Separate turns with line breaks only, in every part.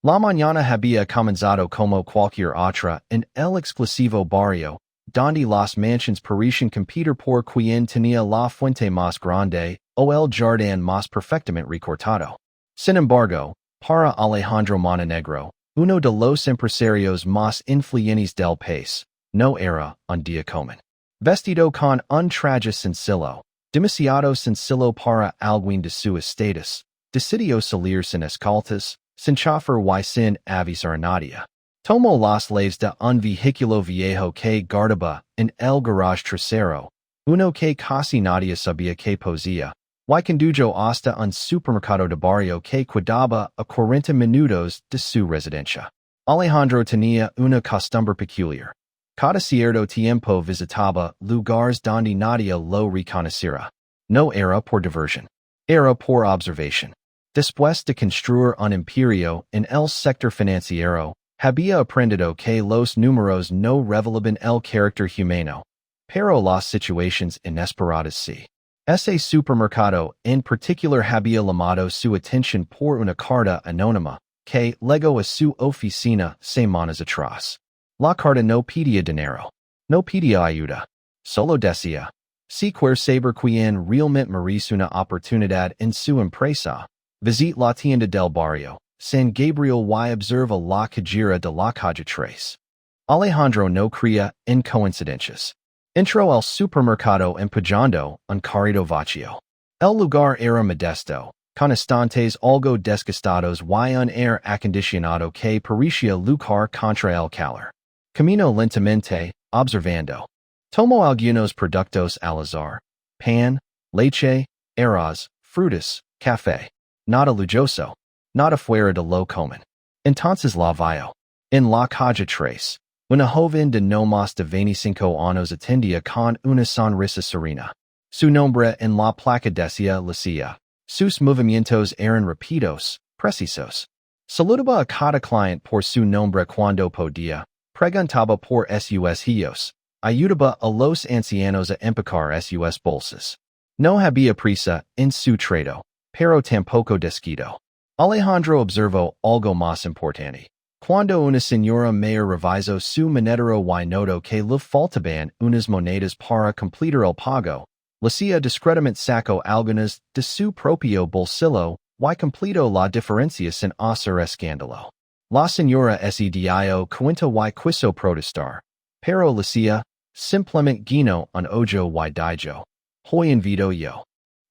La mañana había comenzado como cualquier otra en el exclusivo barrio, donde las mansions parecían competir por quien tenía la fuente más grande o el jardín más perfectamente recortado. Sin embargo, para Alejandro Montenegro, uno de los empresarios más influyentes del país, no era un día común. Vestido con un traje sencillo, demasiado sencillo para alguien de su estatus, decidió salir sin escoltas, sin chofer y sin avisar a nadie. Tomó las llaves de un vehículo viejo que guardaba en el garage trasero, uno que casi nadie sabía que poseía, y condujo hasta un supermercado de barrio que quedaba a 40 minutos de su residencia. Alejandro tenía una costumbre peculiar. Cada cierto tiempo visitaba lugares donde nadie lo reconociera. No era por diversión. Era por observación. Después de construir un imperio en el sector financiero, había aprendido que los números no revelaban el carácter humano, pero las situaciones inesperadas sí. Ese supermercado en particular había llamado su atención por una carta anónima que llegó a su oficina semanas atrás. La carta no pedía dinero, no pedía ayuda, solo decía, si quiere saber quién realmente merece una oportunidad en su empresa, visite la tienda del barrio, San Gabriel y observa la cajera de la calle 3. Alejandro no creía en coincidencias. Entró al supermercado empujando un carrito vacío. El lugar era modesto, con estantes algo desgastados y un aire acondicionado que parecía luchar contra el calor. Caminó lentamente, observando. Tomó algunos productos al azar: pan, leche, arroz, frutas, café. Nada lujoso, nada fuera de lo común. Entonces la vio. En la calle 3, una joven de no más de 25 años atendía con una sonrisa serena. Su nombre en la placa decía Lucia. Sus movimientos eran rápidos, precisos. Saludaba a cada cliente por su nombre cuando podía. Preguntaba por sus hijos. Ayudaba a los ancianos a empacar sus bolsas. No había prisa en su trato, pero tampoco descuido. Alejandro observó algo más importante. Cuando una señora mayor revisó su monedero y notó que le faltaban unas monedas para completar el pago, Lucia discretamente sacó algunas de su propio bolsillo y completó la diferencia sin hacer escándalo. La señora se dio cuenta y quiso protestar, pero Lucia simplemente guiñó un ojo y dijo, hoy invito yo.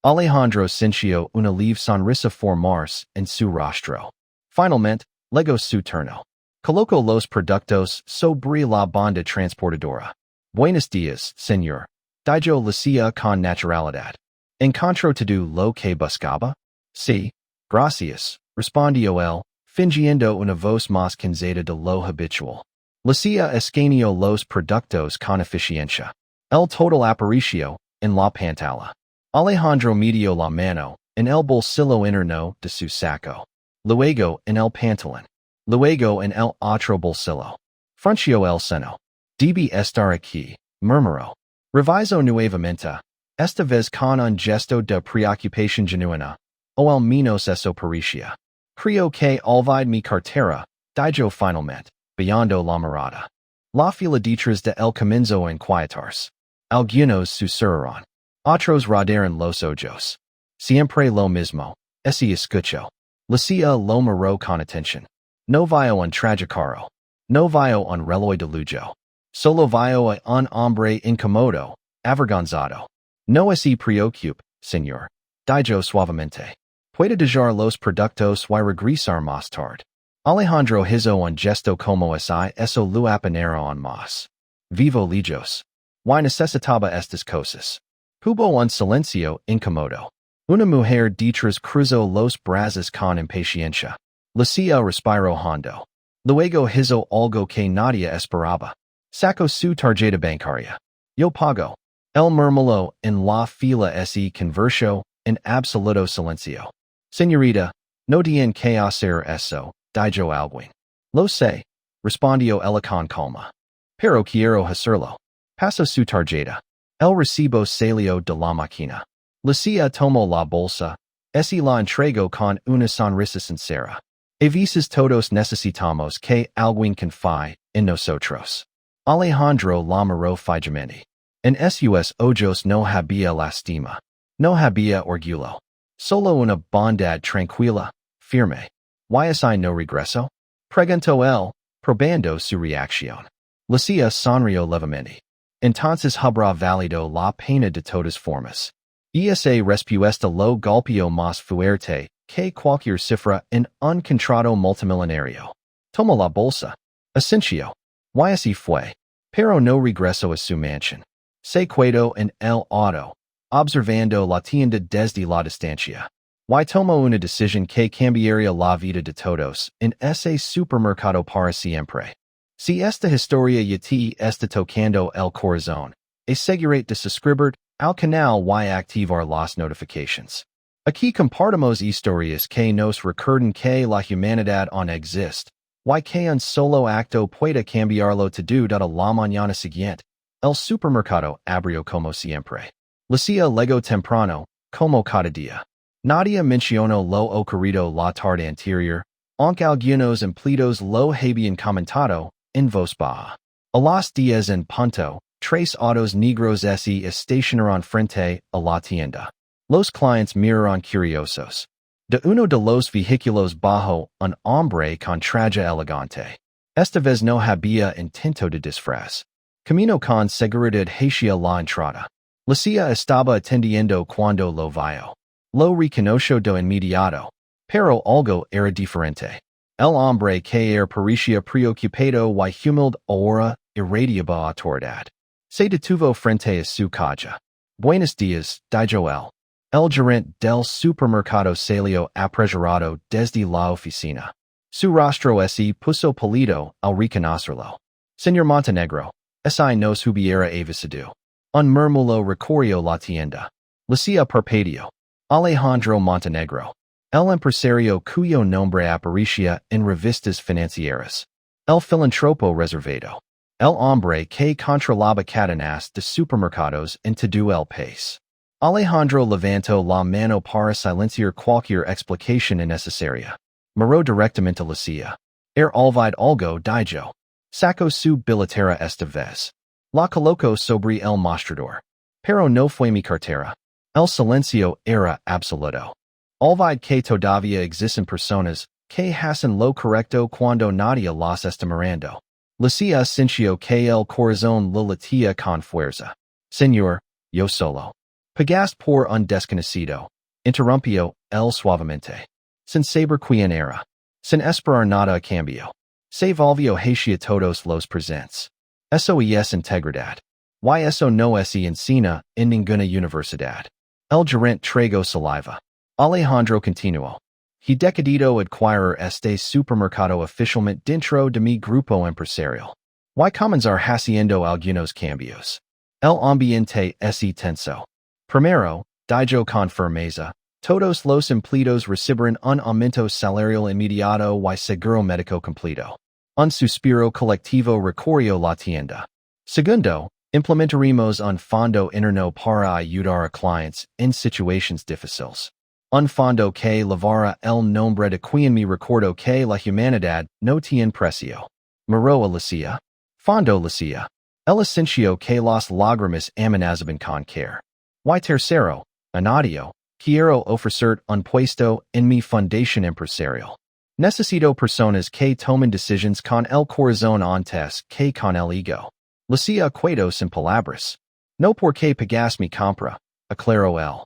Alejandro sintió una leve sonrisa formarse en su rostro. Finalmente, llegó su turno. Colocó los productos sobre la banda transportadora. Buenos días, señor. Dijo Lucia con naturalidad. ¿Encontró todo lo que buscaba? Sí, gracias, respondió él, fingiendo una voz más cansada de lo habitual. Lucia escaneó los productos con eficiencia. El total apareció en la pantalla. Alejandro metió la mano en el bolsillo interno de su saco. Luego en el pantalón. Luego en el otro bolsillo. Frunció el seno. Debe estar aquí, murmuró. Revisó nuevamente, esta vez con un gesto de preocupación genuina, o al menos eso parecía. Creo que olvidé mi cartera, dijo finalmente, bajando la mirada. La fila detrás de él comenzó a inquietarse. Algunos susurraron. Otros rodaron los ojos. Siempre lo mismo, ese escuchó. Lucia lo miró con atención. No vio un tragicaro. No vio un reloj de lujo. Solo vio a un hombre incómodo, avergonzado. No se preocupe, señor, dijo suavemente. Puede dejar los productos y regresar más tarde. Alejandro hizo un gesto como si eso lo apenara aún más. Vivo lejos. Y necesitaba estas cosas. Hubo un silencio incómodo. Una mujer detrás cruzó los brazos con impaciencia. Lucia respiró hondo. Luego hizo algo que nadie esperaba. Sacó su tarjeta bancaria. Yo pago. Él murmuró en la fila se convirtió en absoluto silencio. Señorita, no tiene que hacer eso, dijo alguien. Lo sé, respondió ella con calma. Pero quiero hacerlo. Pasó su tarjeta. El recibo salió de la máquina. Lucia tomó la bolsa, se la entregó con una sonrisa sincera. A veces todos necesitamos que alguien confíe en nosotros. Alejandro Lamaró Fijamenti. En sus ojos no había lástima. No había orgullo. Solo una bondad tranquila, firme. ¿Y no regreso? Preguntó él, probando su reacción. Lucía sonrió levemente. Entonces habrá valido la pena de todas formas. Esa respuesta lo golpeó más fuerte que cualquier cifra en un contrato multimillonario. Tomó la bolsa. Asencio. Y así fue. Pero no regresó a su mansión. Se quedó en el auto, observando la tienda desde la distancia. Y tomó una decisión que cambiaría la vida de todos en ese supermercado para siempre. Si esta historia ya te está tocando el corazón, asegúrate de suscribirte al canal y activar las notifications. Aquí compartimos historias que nos recuerdan que la humanidad aún existe, y que un solo acto puede cambiarlo todo de la mañana siguiente. El supermercado abrió como siempre. Lucía llegó temprano, como cada día. Nadie mencionó lo ocurrido la tarde anterior, aunque algunos empleados lo habían comentado en voz baja. A las 10 en punto, 3 autos negros se estacionaron frente a la tienda. Los clientes miraron curiosos. De uno de los vehículos bajó un hombre con traje elegante. Esta vez no había intento de disfraz. Camino con seguridad hacia la entrada. Lucía estaba atendiendo cuando lo vio. Lo reconoció de inmediato, pero algo era diferente. El hombre que parecía preocupado y humilde ahora irradiaba autoridad. Se detuvo frente a su caja. Buenos días, dijo él. El gerente del supermercado salió apresurado desde la oficina. Su rostro se puso pálido al reconocerlo. Señor Montenegro, ese nos hubiera avisado. Un murmullo recorrió la tienda. Lucía parpadeó. Alejandro Montenegro. El empresario cuyo nombre aparecía en revistas financieras. El filantropo reservado. El hombre que controlaba cadenas de supermercados en todo el país. Alejandro levantó la mano para silenciar cualquier explicación innecesaria. Miró directamente a Lucía. Olvidó algo, dijo. Sacó su billetera esta vez. La colocó sobre el mostrador. Pero no fue mi cartera. El silencio era absoluto. Olvidó que todavía existen personas que hacen lo correcto cuando nadie las está mirando. Lucía sintió que el corazón le latía con fuerza. Señor, yo solo. Pagaste por un desconocido. Interrumpió él suavemente. Sin saber quién era. Sin esperar nada a cambio. Se volvió hacia todos los presentes. Eso es integridad. Y eso no se enseña en ninguna universidad. El gerente tragó saliva. Alejandro continuó. He decidido adquirir este supermercado oficialmente dentro de mi grupo empresarial. Y comenzar haciendo algunos cambios. El ambiente es tenso. Primero, dijo con firmeza, todos los empleados recibirán un aumento salarial inmediato y seguro médico completo. Un suspiro colectivo recorrió la tienda. Segundo, implementaremos un fondo interno para ayudar a clientes en situaciones difíciles. Un fondo que llevará el nombre de quien me recordó que la humanidad no tiene precio. Miró a Lucía. Fondo Lucía. El asencio que las lágrimas amenazaban con caer. Y tercero, añadió, quiero ofrecer un puesto en mi fundación empresarial. Necesito personas que tomen decisiones con el corazón antes que con el ego. Lucía quedó sin palabras. No porque pagas mi compra, aclaró él.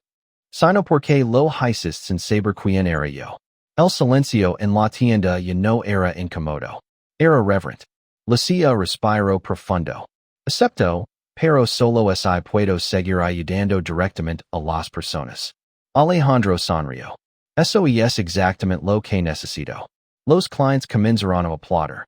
Sino porque lo hiciste sin saber quién era yo. El silencio en la tienda ya no era incómodo. Era reverent. Lucía respiró profundo. Acepto, pero solo si puedo seguir ayudando directamente a las personas. Alejandro sonrió. Eso es exactamente lo que necesito. Los clientes comenzaron a aplaudir.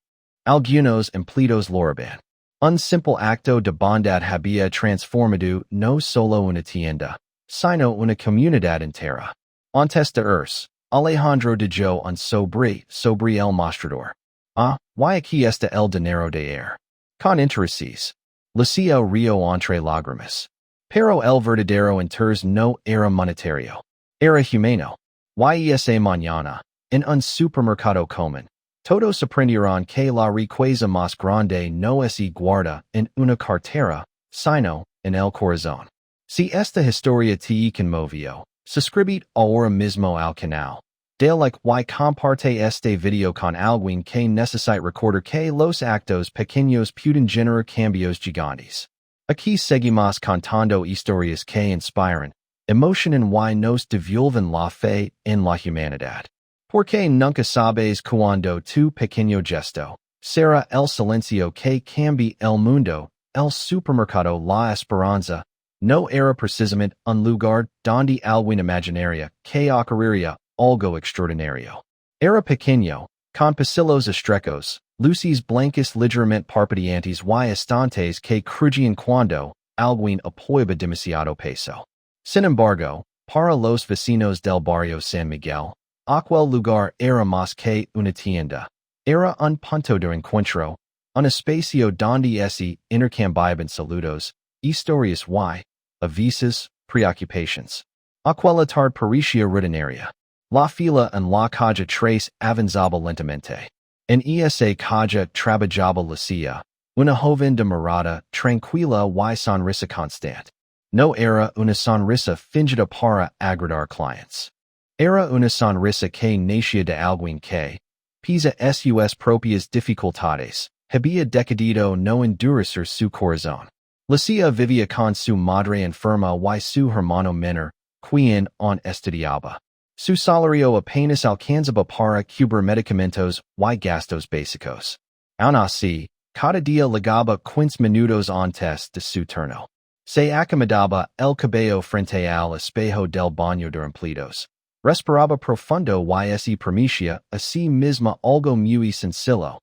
Algunos empleados lo harán. Un simple acto de bondad había transformado no solo una tienda, sino una comunidad entera. Antes de irse, Alejandro dijo un sobre el mostrador. Y aquí está el dinero de ayer. Con intereses. Lucía rió entre lágrimas. Pero el verdadero interés no era monetario. Era humano. Y esa mañana, en un supermercado común. Todos aprendieron que la riqueza más grande no es guarda en una cartera, sino en el corazón. Si esta historia te conmovió, suscribid ahora mismo al canal. Dale like y comparte este video con alguien que necesite recordar que los actos pequeños pueden generar cambios gigantes. Aquí seguimos contando historias que inspiran, emocionan y nos devuelven la fe en la humanidad. Porque nunca sabes cuando tu pequeño gesto será el silencio que cambie el mundo. El supermercado La Esperanza no era precisamente un lugar donde alguien imaginaria que ocurriría algo extraordinario. Era pequeño, con pasillos estrechos, luces blancas ligeramente parpadeantes y estantes que crujían cuando alguien apoyaba demasiado peso. Sin embargo, para los vecinos del barrio San Miguel, aquel lugar era más que una tienda. Era un punto de encuentro, un espacio donde se intercambiaban saludos, historias y, a veces, preocupations. Aquella tarde parecía rutinaria. La fila en la calle tres avanzaba lentamente. En esa calle trabajaba Lucia, una joven de mirada tranquila y sonrisa constante. No era una sonrisa fingida para agradar clientes. Era una sonrisa que nacía de alguien que, pese a sus propias dificultades, había decidido no endurecer su corazón. Lucia vivía con su madre enferma y su hermano menor, quien aún estudiaba. Su salario apenas alcanzaba para cubrir medicamentos y gastos básicos. Aún así, cada día llegaba 15 minutos antes de su turno. Se acomodaba el cabello frente al espejo del baño de empleados. Respiraba profundo y se permitía a sí misma algo muy sencillo.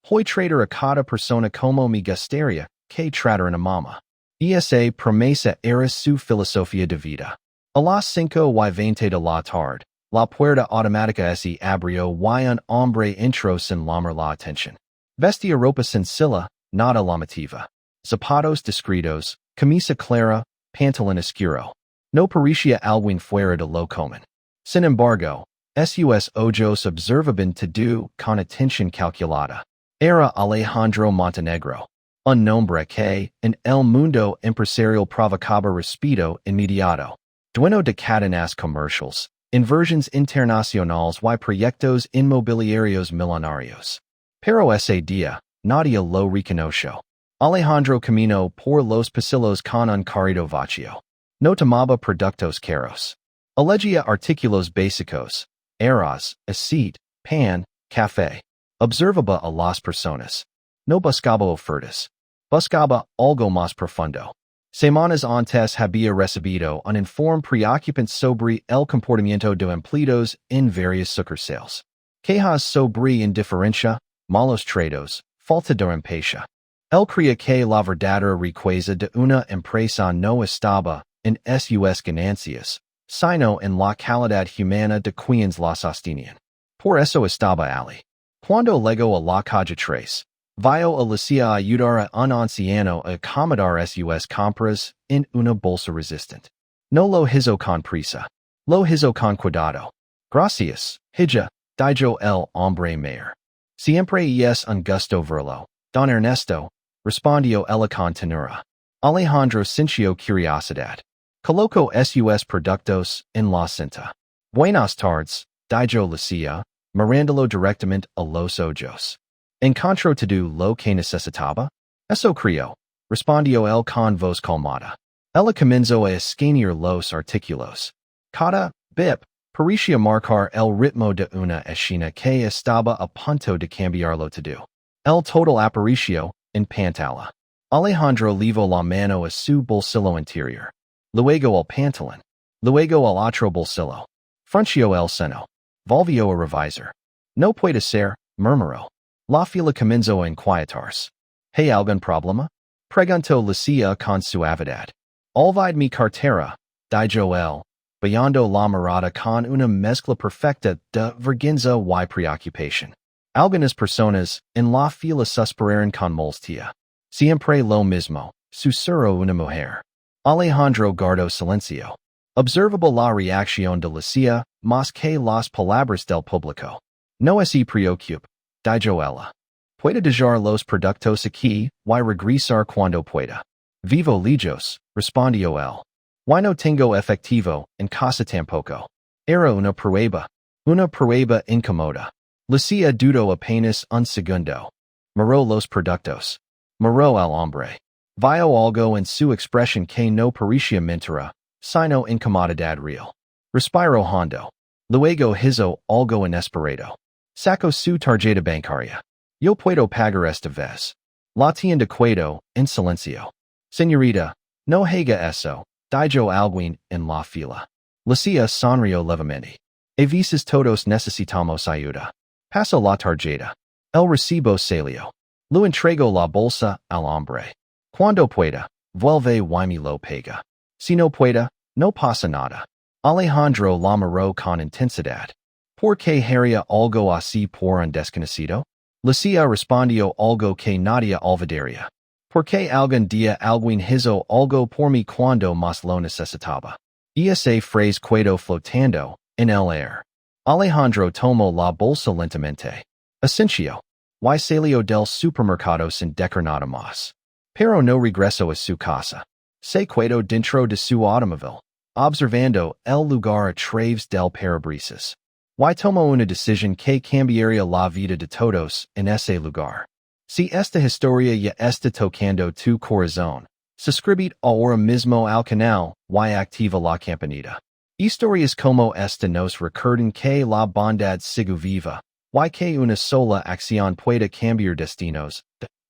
Hoy tratar a cada persona como me gustaría que trataran a mamá. Esa promesa era su filosofía de vida. A las 5:20 de la tarde, la puerta automática se abrió y un hombre entró sin llamar la atención. Vestía ropa sencilla, nada llamativa. Zapatos discretos, camisa clara, pantalón oscuro. No parecía alguien fuera de lo común. Sin embargo, sus ojos observaban todo con atención calculada. Era Alejandro Montenegro, un nombre que, en el mundo empresarial provocaba respeto inmediato. Dueño de cadenas comerciales, inversiones internacionales y proyectos inmobiliarios millonarios. Pero ese día, nadie lo reconoció. Alejandro caminó por los pasillos con un carrito vacío. No tomaba productos caros. Elegía artículos básicos, arroz, aceite, pan, café. Observaba a las personas. No buscaba ofertas. Buscaba algo más profundo. Semanas antes había recibido un informe preocupante sobre el comportamiento de empleados en varias sucursales. Quejas sobre indiferencia, malos tratos, falta de empatia. Él creía que la verdadera riqueza de una empresa no estaba en sus ganancias, sino en la calidad humana de quienes la sostenían. Por eso estaba allí. Cuando llegó a la calle 3, vio a Lucia ayudar a un anciano a acomodar sus compras en una bolsa resistente. No lo hizo con prisa. Lo hizo con cuidado. Gracias, hija, dijo el hombre mayor. Siempre es un gusto verlo, don Ernesto, respondió ella con ternura. Alejandro sintió curiosidad. Colocó sus productos en la cinta. Buenas tardes, dijo Lucia, mirándolo directamente a los ojos. ¿Encontró todo lo que necesitaba? Eso creo, respondió él con voz calmada. Ella comenzó a escanear los artículos. Cada bip parecía marcar el ritmo de una escena que estaba a punto de cambiarlo todo. El total apareció en pantalla. Alejandro llevó la mano a su bolsillo interior. Luego el pantalón. Luego el otro bolsillo. Frunció el seno. Volvió a revisar. No puede ser, murmuró. La fila comenzó a inquietarse. ¿Hay algún problema? Preguntó Lucia con suavidad. Olvidé mi cartera, dijo él, bajando la mirada con una mezcla perfecta de vergüenza y preocupación. Algunas personas en la fila suspiraron con molestia. Siempre lo mismo, susurró una mujer. Alejandro guardó silencio. Observable la reacción de Lucia, más que las palabras del público. No se preocupe, dijo ella. Puede dejar los productos aquí, y regresar cuando pueda. Vivo lejos, respondió él. Y no tengo efectivo, en casa tampoco. Era una prueba incómoda. Lucia dudó apenas un segundo. Miró los productos. Miró al hombre. Vio algo en su expresión que no parecía mentira, sino incomodidad real. Respiró hondo. Luego hizo algo inesperado. Sacó su tarjeta bancaria. Yo puedo pagar esta vez. La tienda quedó en silencio. Señorita, no haga eso, dijo alguien en la fila. Lucia sonrió levemente. A veces todos necesitamos ayuda. Pasó la tarjeta. El recibo salió. Lo entregó la bolsa al hombre. Cuando pueda, vuelve y me lo paga. Si no pueda, no pasa nada. Alejandro la miró con intensidad. ¿Por qué haría algo así por un desconocido? Lucia respondió algo que nadie olvidaría. Porque algún día alguien hizo algo por mí cuando más lo necesitaba. Esa frase quedó flotando en el aire. Alejandro tomó la bolsa lentamente. Asencio. Y salió del supermercado sin decir nada más. Pero no regresó a su casa. Se quedó dentro de su automóvil, observando el lugar a través del parabrisas. Y tomó una decisión que cambiaría la vida de todos en ese lugar. Si esta historia ya está tocando tu corazón, suscríbete ahora mismo al canal y activa la campanita. Historias como esta nos recuerdan que la bondad sigue viva, y que una sola acción puede cambiar destinos.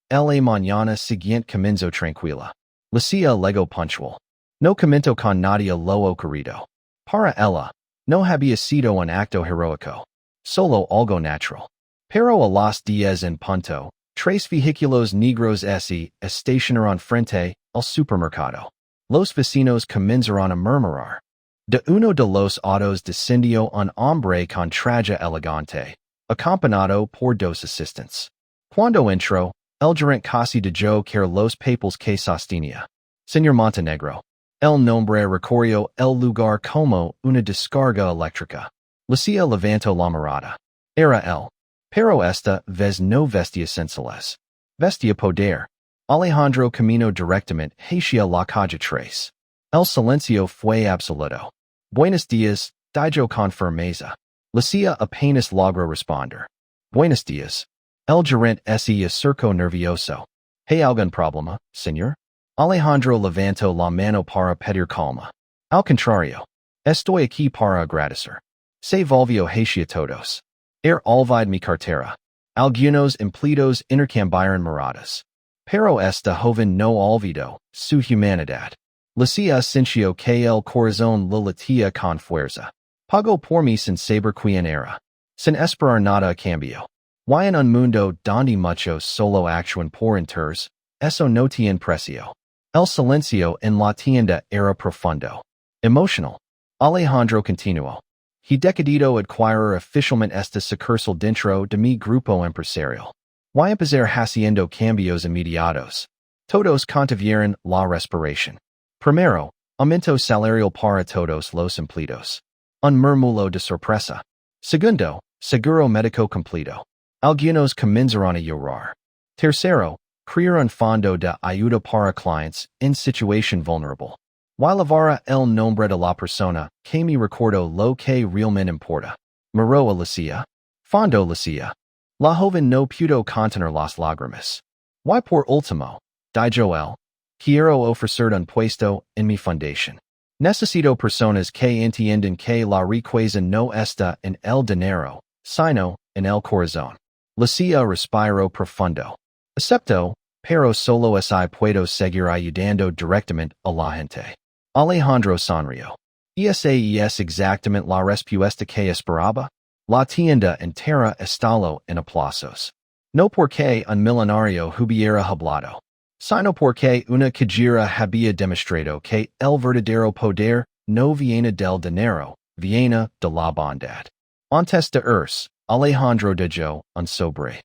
La mañana siguiente comenzó tranquila. Lucia llegó puntual. No comentó con nadie lo ocurrido. Para ella, no había sido un acto heroico, solo algo natural. Pero a las 10 en punto, 3 vehículos negros se estacionaron frente al supermercado. Los vecinos comenzaron a murmurar. De uno de los autos descendió un hombre con traje elegante, acompañado por 2 asistentes. Cuando entró, el gerente casi dejó caer los papeles que sostenía. Señor Montenegro. El nombre recorrió el lugar como una descarga eléctrica. Lucia levantó la mirada. Era él. Pero esta vez no vestía sensuales. Vestía poder. Alejandro caminó directamente hacia la calle 3. El silencio fue absoluto. Buenos días, dijo con firmeza. Lucia apenas logró responder. Buenos días. El gerente se acercó nervioso. ¿Hay algún problema, señor? Alejandro levantó la mano para pedir calma. Al contrario. Estoy aquí para agradecer. Se volvió hacia todos. Olvidé mi cartera. Algunos empleados intercambiaron miradas. Pero esta joven no olvidó su humanidad. Lucia sintió que el corazón le latía con fuerza. Pagó por mí sin saber quién era. Sin esperar nada a cambio. Y en un mundo donde muchos solo actúan por interés, eso no tiene precio. El silencio en la tienda era profundo. Emotional. Alejandro continuó. He decidido adquirir oficialmente esta sucursal dentro de mi grupo empresarial. Y empezar haciendo cambios inmediatos. Todos contuvieron la respiración. Primero, aumento salarial para todos los empleados. Un murmullo de sorpresa. Segundo, seguro médico completo. Algunos comenzaron a llorar. Tercero, crear un fondo de ayuda para clientes en situación vulnerable. Y lavara el nombre de la persona que me recordó lo que realmente importa. Miró a Lucia. Fondo Lucia. La joven no pudo contener las lágrimas. Y por último, dijo él, quiero ofrecer un puesto en mi fundación. Necesito personas que entiendan que la riqueza no está en el dinero, sino en el corazón. Lucia respiró profundo. Acepto, pero solo así puedo seguir ayudando directamente a la gente. Alejandro sonrió. Esa es exactamente la respuesta que esperaba. La tienda entera estalló en aplausos. No porque un millonario hubiera hablado, sino porque una cajera había demostrado que el verdadero poder no viene del dinero, viene de la bondad. Antes de irse, Alejandro dejó un sobre.